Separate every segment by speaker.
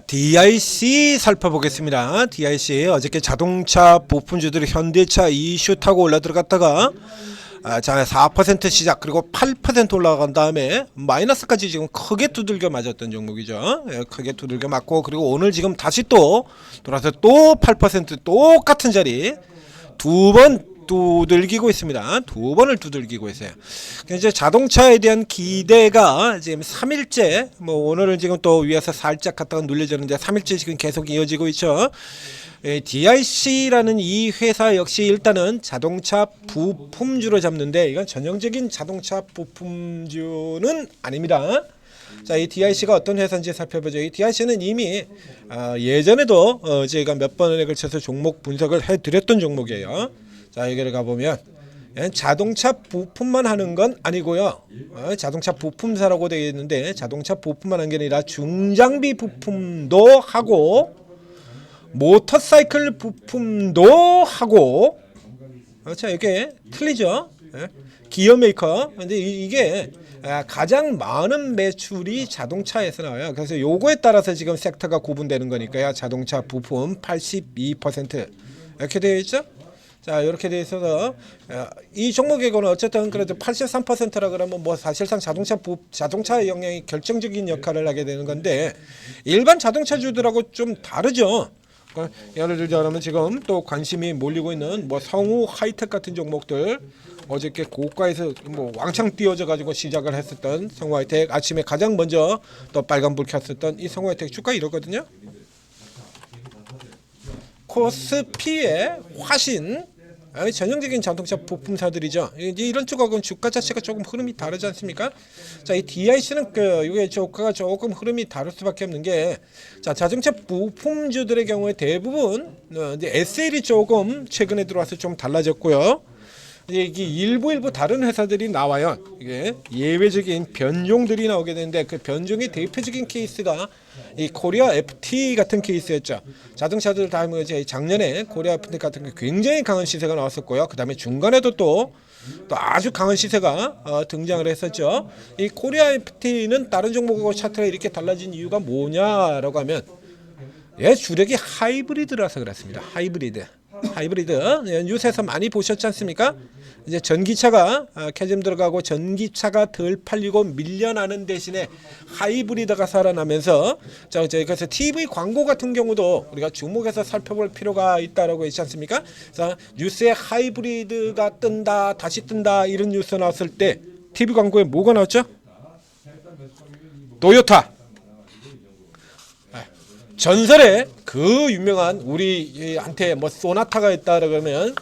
Speaker 1: DIC 살펴보겠습니다. DIC 어저께 자동차 부품주들이 현대차 이슈 타고 올라 들어갔다가 자 4% 시작 그리고 8% 올라간 다음에 마이너스까지 지금 크게 두들겨 맞았던 종목이죠. 크게 두들겨 맞고 그리고 오늘 지금 다시 또 돌아서 또 8% 똑같은 자리 두 번 두들기고 있습니다. 두 번을 두들기고 있어요. 이제 자동차에 대한 기대가 지금 3일째 뭐 오늘은 지금 또 위에서 살짝 갔다가 눌려졌는데 3일째 지금 계속 이어지고 있죠. DIC라는 이 회사 역시 일단은 자동차 부품주로 잡는데 이건 전형적인 자동차 부품주는 아닙니다. 자, 이 DIC가 어떤 회사인지 살펴보죠. 이 DIC는 이미 예전에도 제가 몇 번에 걸쳐서 종목 분석을 해드렸던 종목이에요. 자, 여기를 가보면 자동차 부품만 하는 건 아니고요. 자동차 부품사라고 되어 있는데 자동차 부품만 하는 게 아니라 중장비 부품도 하고 모터사이클 부품도 하고 자, 이게 틀리죠. 기어 메이커. 근데 이게 가장 많은 매출이 자동차에서 나와요. 그래서 요거에 따라서 지금 섹터가 구분되는 거니까요. 자동차 부품 82% 이렇게 되어 있죠. 자, 이렇게 되어 있어서 이 종목에서는 어쨌든 그래도 83%라 그러면 뭐 사실상 자동차 영향이 결정적인 역할을 하게 되는 건데 일반 자동차주들하고 좀 다르죠. 예를 들자면 지금 또 관심이 몰리고 있는 뭐 성우 하이텍 같은 종목들 어저께 고가에서 뭐 왕창 띄워져 가지고 시작을 했었던 성우 하이텍 아침에 가장 먼저 또 빨간불 켰었던 이 성우 하이텍 주가 이러거든요. 코스피의 화신 전형적인 자동차 부품사들이죠. 이제 이런 쪽하고는 주가 자체가 조금 흐름이 다르지 않습니까? 자, 이 DIC는 이게 주가가 조금 흐름이 다를 수밖에 없는 게 자, 자동차 부품주들의 경우에 대부분 이제 SL이 조금 최근에 들어와서 좀 달라졌고요. 이게 일부 다른 회사들이 나와요. 이게 예외적인 변종들이 나오게 되는데 그 변종의 대표적인 케이스가 이 코리아 FT 같은 케이스였죠. 자동차들 다 이제 작년에 코리아 FT 같은 게 굉장히 강한 시세가 나왔었고요. 그 다음에 중간에도 또 아주 강한 시세가 등장을 했었죠. 이 코리아 FT는 다른 종목하고 차트가 이렇게 달라진 이유가 뭐냐라고 하면 주력이 하이브리드라서 그렇습니다. 하이브리드 뉴스에서 많이 보셨지 않습니까? 이제 전기차가 캐즘 들어가고 전기차가 덜 팔리고 밀려나는 대신에 하이브리드가 살아나면서 자, 그래서 TV 광고 같은 경우도 우리가 주목해서 살펴볼 필요가 있다라고 했지 않습니까? 그래서 뉴스에 하이브리드가 뜬다 다시 뜬다 이런 뉴스 나왔을 때 TV 광고에 뭐가 나왔죠? 토요타 전설의 그 유명한 우리한테 뭐 소나타가 있다 그러면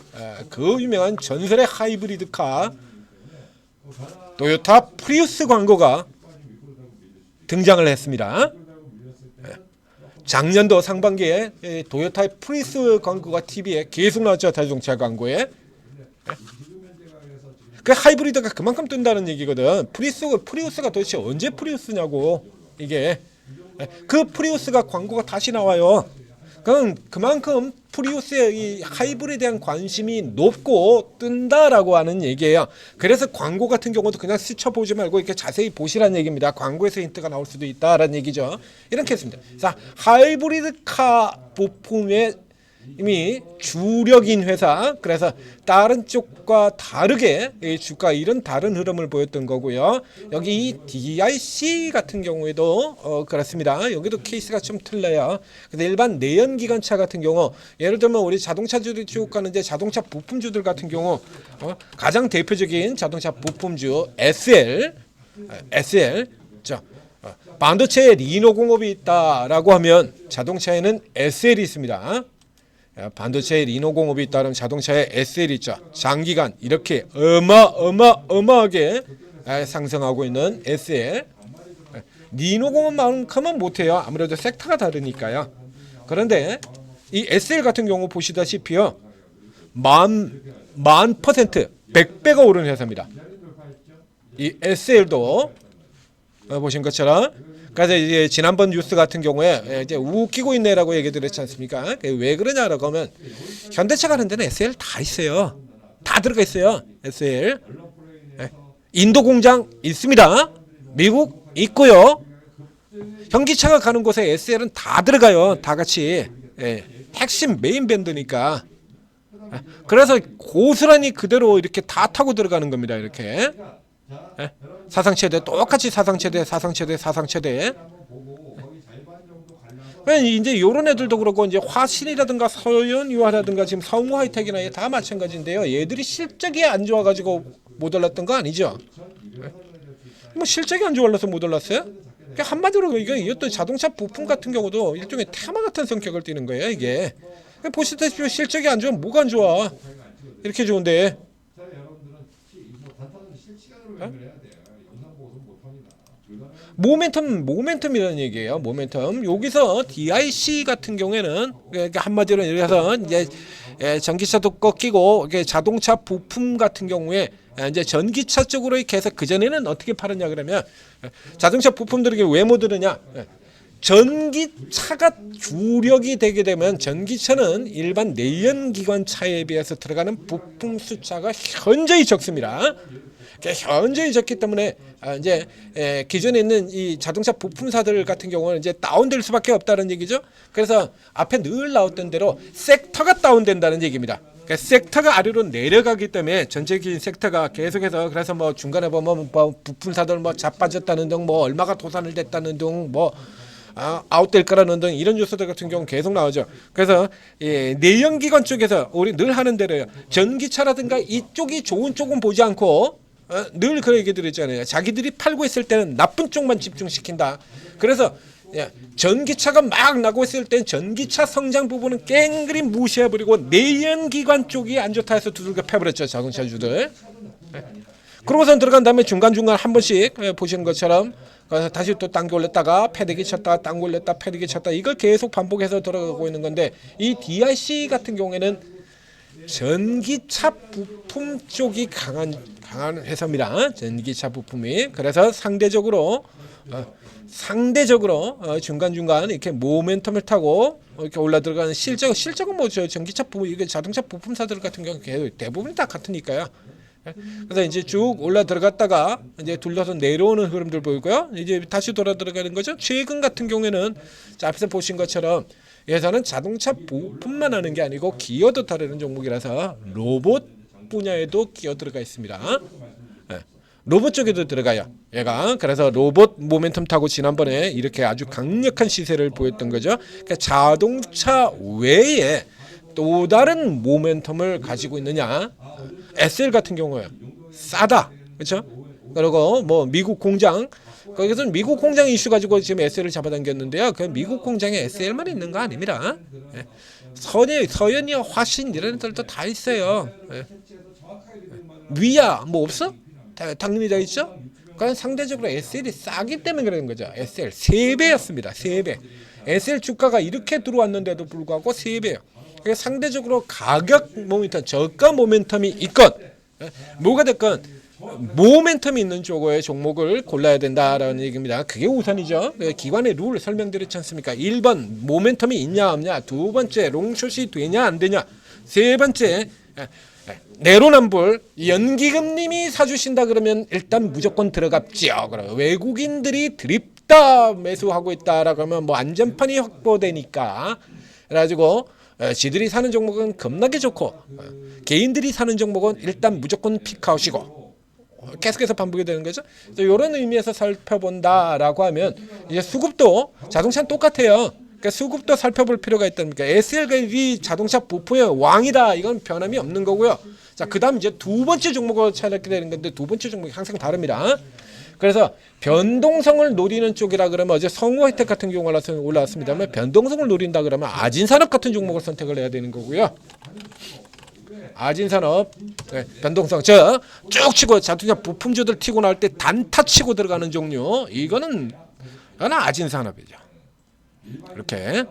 Speaker 1: 그 유명한 전설의 하이브리드카 토요타 프리우스 광고가 등장을 했습니다. 작년도 상반기에 토요타의 프리우스 광고가 TV에 계속 나왔죠. 자동차 광고에. 그 하이브리드가 그만큼 뜬다는 얘기거든. 프리우스가 도대체 언제 프리우스냐고 이게. 그 프리우스가 광고가 다시 나와요. 그럼 그만큼 프리우스의 이 하이브리드에 대한 관심이 높고 뜬다라고 하는 얘기예요. 그래서 광고 같은 경우도 그냥 스쳐보지 말고 이렇게 자세히 보시라는 얘기입니다. 광고에서 힌트가 나올 수도 있다라는 얘기죠. 이렇게 했습니다. 자, 하이브리드카 부품의 이미 주력인 회사, 그래서 다른 쪽과 다르게 주가 이런 다른 흐름을 보였던 거고요. 여기 이 DIC 같은 경우에도 그렇습니다. 여기도 케이스가 좀 틀려요. 근데 일반 내연기관차 같은 경우, 예를 들면 우리 자동차주들이 쭉 가는데 자동차 부품주들 같은 경우 가장 대표적인 자동차 부품주 SL, 자, 반도체에 리노공업이 있다라고 하면 자동차에는 SL이 있습니다. 반도체에 리노공업이 있다면 자동차에 SL이 있죠. 장기간 이렇게 어마어마하게 상승하고 있는 SL. 리노공업만큼은 못해요. 아무래도 섹터가 다르니까요. 그런데 이 SL 같은 경우 보시다시피요. 만 퍼센트 100배가 오른 회사입니다. 이 SL도 보신 것처럼 그래서 이제 지난번 뉴스 같은 경우에 이제 웃기고 있네라고 얘기를 했지 않습니까? 왜 그러냐라고 하면 현대차 가는 데는 SL 다 있어요. 다 들어가 있어요. SL. 인도 공장 있습니다. 미국 있고요. 현기차가 가는 곳에 SL은 다 들어가요. 다 같이. 예. 핵심 메인 밴드니까. 그래서 고스란히 그대로 이렇게 다 타고 들어가는 겁니다. 이렇게. 예. 사상체대 똑같이 사상체대. 이제 요런 애들도 그렇고 이제 화신이라든가 서현유화라든가 지금 성우 하이텍이나 다 마찬가지인데요. 얘들이 실적이 안 좋아가지고 못 올랐던 거 아니죠? 뭐 실적이 안 좋아서 못 올랐어요? 그러니까 한마디로 이것도 자동차 부품 같은 경우도 일종의 테마 같은 성격을 띠는 거예요. 이게 보시다시피 실적이 안 좋으면 뭐가 안 좋아? 이렇게 좋은데. 모멘텀이라는 얘기예요. 모멘텀. 여기서 DIC 같은 경우에는 한마디로 얘기해서 이제 전기차도 꺾이고 자동차 부품 같은 경우에 이제 전기차 쪽으로 이렇게 해서 그 전에는 어떻게 팔았냐 그러면 자동차 부품들이 왜 못 들으냐? 전기차가 주력이 되게 되면 전기차는 일반 내연기관차에 비해서 들어가는 부품 숫자가 현저히 적습니다. 현저히 적기 때문에 이제 기존에 있는 이 자동차 부품사들 같은 경우는 이제 다운될 수밖에 없다는 얘기죠. 그래서 앞에 늘 나왔던 대로 섹터가 다운된다는 얘기입니다. 그러니까 섹터가 아래로 내려가기 때문에 전체적인 섹터가 계속해서 그래서 뭐 중간에 보면 뭐 부품사들 뭐 자빠졌다는 등 뭐 얼마가 도산을 됐다는 등 뭐 아웃될 거라는 등 이런 뉴스들 같은 경우는 계속 나오죠. 그래서 내연기관 쪽에서 우리 늘 하는 대로요. 전기차라든가 이쪽이 좋은 쪽은 보지 않고 늘 그런 얘기 들었잖아요. 자기들이 팔고 있을 때는 나쁜 쪽만 집중시킨다. 그래서 전기차가 막 나고 있을 땐 전기차 성장 부분은 깽그리 무시해버리고 내연기관 쪽이 안 좋다 해서 두들겨 패버렸죠. 자동차주들. 그러고선 들어간 다음에 중간중간 한 번씩 보시는 것처럼 다시 또 당겨 올렸다가 패대기 쳤다가 당겨 올렸다 패대기 쳤다 이걸 계속 반복해서 들어가고 있는 건데 이 DIC 같은 경우에는 전기차 부품 쪽이 강한 회사입니다. 전기차 부품이. 그래서 상대적으로 중간중간 이렇게 모멘텀을 타고 이렇게 올라 들어가는 실적은 뭐죠? 전기차 부품 이게 자동차 부품사들 같은 경우 대부분 다 같으니까요. 그래서 이제 쭉 올라 들어갔다가 이제 둘러서 내려오는 흐름들 보이고요. 이제 다시 돌아 들어가는 거죠. 최근 같은 경우에는 자, 앞에서 보신 것처럼 예산은 자동차 부품만 하는 게 아니고 기어도 다루는 종목이라서 로봇 분야에도 끼어 들어가 있습니다. 로봇 쪽에도 들어가요. 얘가 그래서 로봇 모멘텀 타고 지난번에 이렇게 아주 강력한 시세를 보였던 거죠. 그러니까 자동차 외에 또 다른 모멘텀을 가지고 있느냐? SL 같은 경우에 싸다, 그렇죠? 그리고 뭐 미국 공장 거기서는 미국 공장 이슈 가지고 지금 SL을 잡아당겼는데요. 그 미국 공장에 SL만 있는 거 아닙니다. 서현이와 화신 이런 애들도 다 있어요. 위야 뭐 없어? 당연히 다 있죠. 그러니까 상대적으로 SL이 싸기 때문에 그러는 거죠. SL 3배였습니다. 3배. SL 주가가 이렇게 들어왔는데도 불구하고 3배예요. 그러니까 상대적으로 가격 모멘텀, 저가 모멘텀이 있건 뭐가 됐건 모멘텀이 있는 쪽의 종목을 골라야 된다라는 얘기입니다. 그게 우선이죠. 기관의 룰 설명드렸지 않습니까? 1번 모멘텀이 있냐 없냐, 두 번째 롱숏이 되냐 안 되냐, 세 번째 내로남불 연기금님이 사주신다 그러면 일단 무조건 들어갑지요. 그럼 외국인들이 드립다 매수하고 있다라고 하면 뭐 안전판이 확보되니까 그래가지고 지들이 사는 종목은 겁나게 좋고 개인들이 사는 종목은 일단 무조건 픽아웃이고 계속해서 반복이 되는 거죠. 이런 의미에서 살펴본다라고 하면 이제 수급도 자동차는 똑같아요. 그러니까 수급도 살펴볼 필요가 있다니까. SL이 자동차 부품의 왕이다. 이건 변함이 없는 거고요. 자, 그다음 이제 두 번째 종목을 찾게 되는 건데 두 번째 종목이 항상 다릅니다. 그래서 변동성을 노리는 쪽이라 그러면 어제 성우하이텍 같은 경우가 올라왔습니다만 변동성을 노린다 그러면 아진산업 같은 종목을 선택을 해야 되는 거고요. 아진산업 변동성 쭉 치고 자동차 부품주들 튀고 나올 때 단타 치고 들어가는 종류 이거는 아진산업이죠. 이렇게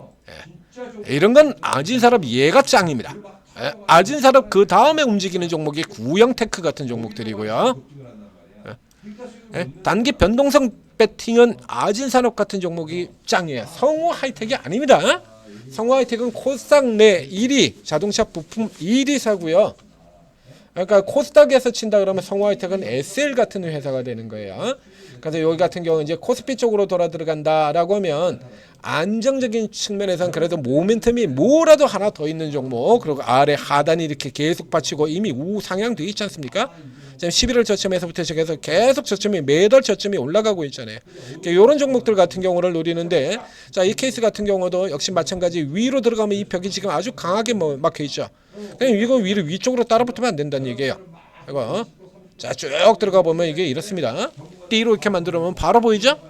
Speaker 1: 이런 건 아진산업 얘가 짱입니다. 아진산업 그 다음에 움직이는 종목이 구형테크 같은 종목들이고요. 단기 변동성 배팅은 아진산업 같은 종목이 짱이에요. 성우하이텍이 아닙니다. 성우하이텍은 코스닥 내 1위 자동차 부품 1위 사고요. 그러니까 코스닥에서 친다 그러면 성우하이텍은 SL 같은 회사가 되는 거예요. 그래서 여기 같은 경우 이제 코스피 쪽으로 돌아 들어간다라고 하면 안정적인 측면에서는 그래도 모멘텀이 뭐라도 하나 더 있는 종목, 그리고 아래 하단이 이렇게 계속 받치고 이미 우상향돼 있지 않습니까? 지금 11월 저점에서부터 시작해서 계속 저점이 매달 저점이 올라가고 있잖아요. 이런 종목들 같은 경우를 노리는데, 자, 이 케이스 같은 경우도 역시 마찬가지 위로 들어가면 이 벽이 지금 아주 강하게 막혀 있죠. 그냥 이거 위쪽으로 따라붙으면 안 된다는 얘기예요. 이거 자, 쭉 들어가 보면 이게 이렇습니다. D로 이렇게 만들면 바로 보이죠?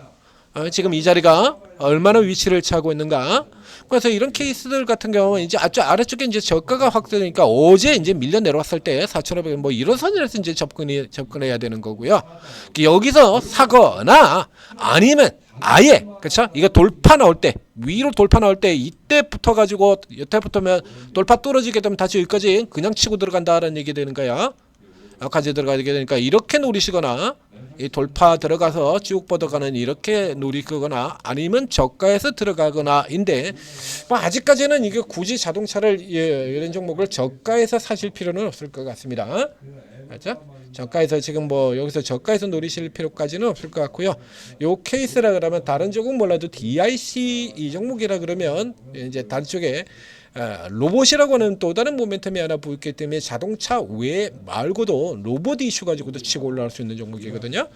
Speaker 1: 지금 이 자리가 얼마나 위치를 차고 있는가. 그래서 이런 케이스들 같은 경우는 이제 아래쪽에 이제 저가가 확대되니까 어제 이제 밀려 내려왔을 때 4,500원 뭐 이런 선에서 이제 접근해야 되는 거고요. 여기서 사거나 아니면 아예 그렇죠? 이거 돌파 나올 때 위로 돌파 나올 때 이때 붙어가지고 여태 붙으면 돌파 떨어지게 되면 다시 여기까지 그냥 치고 들어간다라는 얘기 되는 거야. 여기까지 들어가게 되니까 이렇게 노리시거나 이 돌파 들어가서 쭉 뻗어가는 이렇게 노리거나 아니면 저가에서 들어가거나인데 뭐 아직까지는 이게 굳이 자동차를 이런 종목을 저가에서 사실 필요는 없을 것 같습니다. 맞죠? 저가에서 지금 뭐 여기서 저가에서 노리실 필요까지는 없을 것 같고요. 요 케이스라 그러면 다른 쪽은 몰라도 DIC 이 종목이라 그러면 이제 다른 쪽에 로봇이라고 하는 또 다른 모멘텀이 하나 보였기 때문에 자동차 외 말고도 로봇 이슈 가지고도 치고 올라갈 수 있는 종목이거든요.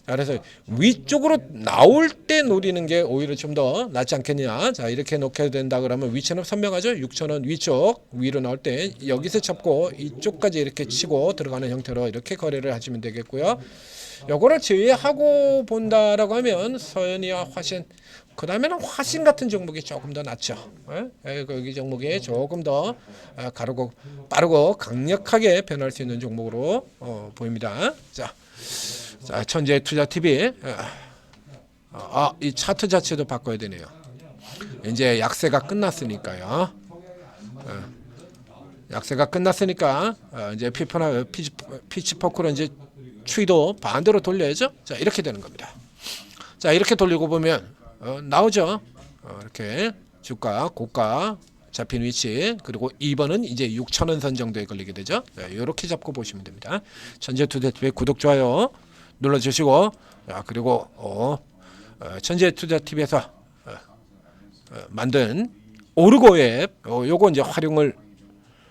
Speaker 1: 그래서 위쪽으로 나올 때 노리는 게 오히려 좀 더 낫지 않겠냐. 자, 이렇게 놓게 된다 그러면 위치는 선명하죠. 6,000원 위쪽 위로 나올 때 여기서 잡고 이쪽까지 이렇게 치고 들어가는 형태로 이렇게 거래를 하시면 되겠고요. 요거를 제외하고 본다라고 하면 서현이와 화신, 그 다음에는 화신 같은 종목이 조금 더 낫죠. 여기 종목이 조금 더 가르고 빠르고 강력하게 변할 수 있는 종목으로 보입니다. 자, 천재 투자 TV. 이 차트 자체도 바꿔야 되네요. 이제 약세가 끝났으니까요. 약세가 끝났으니까 이제 피치포크로 이제 추이도 반대로 돌려야죠. 자, 이렇게 되는 겁니다. 자, 이렇게 돌리고 보면 나오죠. 이렇게 주가, 고가 잡힌 위치, 그리고 2번은 이제 6,000원 선 정도에 걸리게 되죠. 이렇게 잡고 보시면 됩니다. 천재투자TV 구독, 좋아요 눌러주시고, 그리고 천재투자TV에서 만든 오르고 앱, 요거 이제 활용을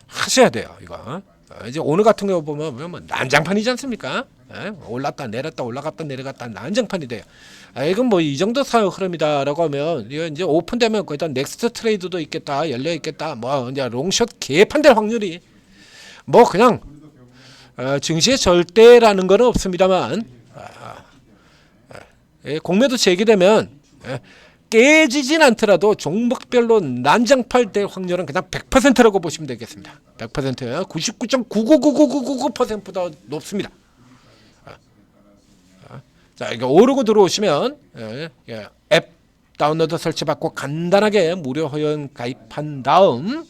Speaker 1: 하셔야 돼요. 이거 이제 오늘 같은 거 보면 뭐 난장판이지 않습니까? 올랐다 내렸다 올라갔다 내려갔다 난장판이 돼요. 이건 뭐 이 정도 사업 흐름이다라고 하면 이거 이제 오픈되면 거기다 넥스트 트레이드도 있겠다, 열려 있겠다, 뭐 이제 롱숏 개판될 확률이 뭐 그냥 증시의 절대라는 거는 없습니다만 공매도 제기되면 깨지진 않더라도 종목별로 난장판 될 확률은 그냥 100%라고 보시면 되겠습니다. 100%예요. 99.9999999%보다 높습니다. 자, 이거 오르고 들어오시면 앱 다운로드 설치받고 간단하게 무료 회원 가입한 다음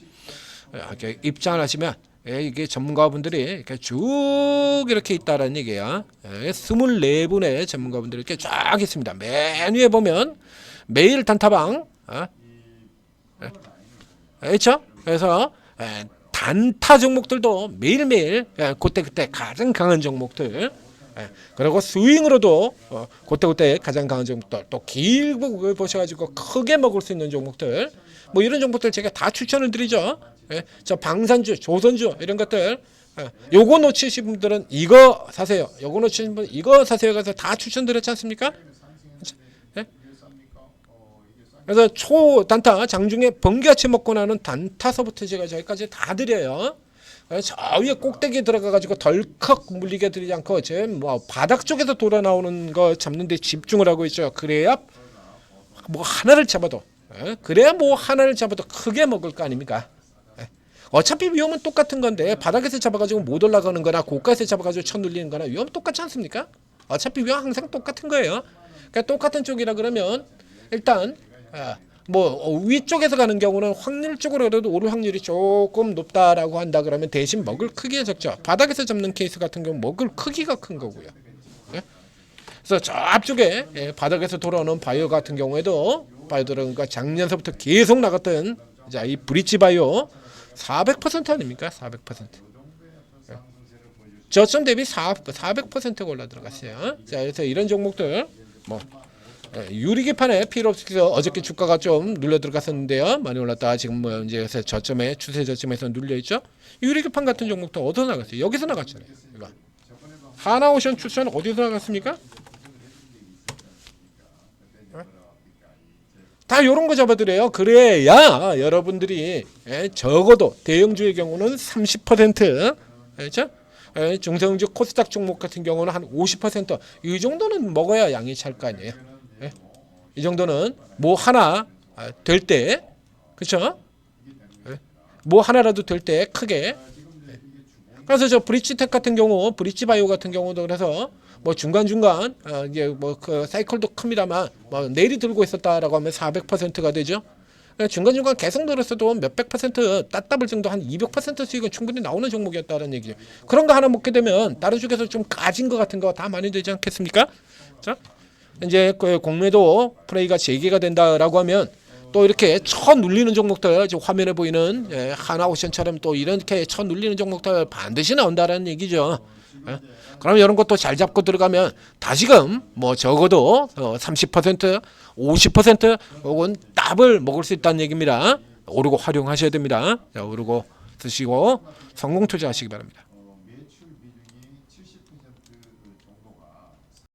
Speaker 1: 이렇게 입장을 하시면 이게 전문가분들이 이렇게 쭉 이렇게 있다라는 얘기야. 24분의 전문가분들이 이렇게 쫙 있습니다. 맨 위에 보면 매일 단타방, 그렇죠? 그래서 단타 종목들도 매일매일 그때 가장 강한 종목들, 그리고 스윙으로도 그때 가장 강한 종목들, 또 길고 보셔가지고 크게 먹을 수 있는 종목들, 뭐 이런 종목들 제가 다 추천을 드리죠. 저 방산주, 조선주 이런 것들, 요거 놓치신 분들은 이거 사세요. 요거 놓치신 분 이거 사세요. 그래서 다 추천드렸지 않습니까? 그래서 초단타 장중에 번개같이 먹고 나는 단타서부터 제가 저기까지 다 드려요. 저 위에 꼭대기 들어가가지고 덜컥 물리게 드리지 않고 제 뭐 바닥 쪽에서 돌아 나오는 거 잡는 데 집중을 하고 있죠. 그래야 뭐 하나를 잡아도 크게 먹을 거 아닙니까? 어차피 위험은 똑같은 건데 바닥에서 잡아가지고 못 올라가는 거나 고가에서 잡아가지고 쳐 눌리는 거나 위험 똑같지 않습니까? 어차피 위험 항상 똑같은 거예요. 그러니까 똑같은 쪽이라 그러면 일단 뭐 위쪽에서 가는 경우는 확률적으로라도 오를 확률이 조금 높다라고 한다 그러면 대신 먹을 크기가 적죠. 바닥에서 잡는 케이스 같은 경우 먹을 크기가 큰 거고요. 그래서 저 앞쪽에 바닥에서 돌아오는 바이오 같은 경우에도 바이오들은 작년서부터 계속 나갔던 자, 이 브릿지 바이오 400% 아닙니까? 400%. 저점 대비 400%가 올라 들어갔어요. 자, 그래서 이런 종목들 뭐 유리기판에 필요 없어서 어저께 주가가 좀 눌려 들어갔었는데요. 많이 올랐다. 지금 뭐 이제 저점에 추세 저점에서 눌려 있죠. 유리기판 같은 종목도 어디서 나갔어요? 여기서 나갔잖아요. 이거. 하나오션 추천 어디서 나갔습니까? 다 이런 거 잡아드려요. 그래야 여러분들이 적어도 대형주의 경우는 30%, 그렇죠? 중성주 코스닥 종목 같은 경우는 한 50%이 정도는 먹어야 양이 찰 거 아니에요. 이 정도는 뭐 하나 될 때, 그렇죠? 뭐 하나라도 될 때 크게. 그래서 저 브릿지텍 같은 경우, 브릿지바이오 같은 경우도 그래서 뭐 중간 이제 뭐 그 사이클도 큽니다만 뭐 내일이 들고 있었다라고 하면 400%가 되죠. 중간 계속 늘었어도 몇백 퍼센트 따따블 정도 한 200% 수익은 충분히 나오는 종목이었다는 얘기죠. 그런 거 하나 먹게 되면 다른 쪽에서 좀 가진 거 같은 거 다 많이 되지 않겠습니까? 자, 이제 그 공매도 플레이가 재개가 된다라고 하면 또 이렇게 쳐 눌리는 종목들, 지금 화면에 보이는 하나오션처럼 또 이렇게 쳐 눌리는 종목들 반드시 나온다라는 얘기죠. 그럼 이런 것도 잘 잡고 들어가면 다시금 뭐 적어도 30%, 50% 혹은 더블 먹을 수 있다는 얘기입니다. 오르고 활용하셔야 됩니다. 자, 오르고 쓰시고 성공 투자하시기 바랍니다.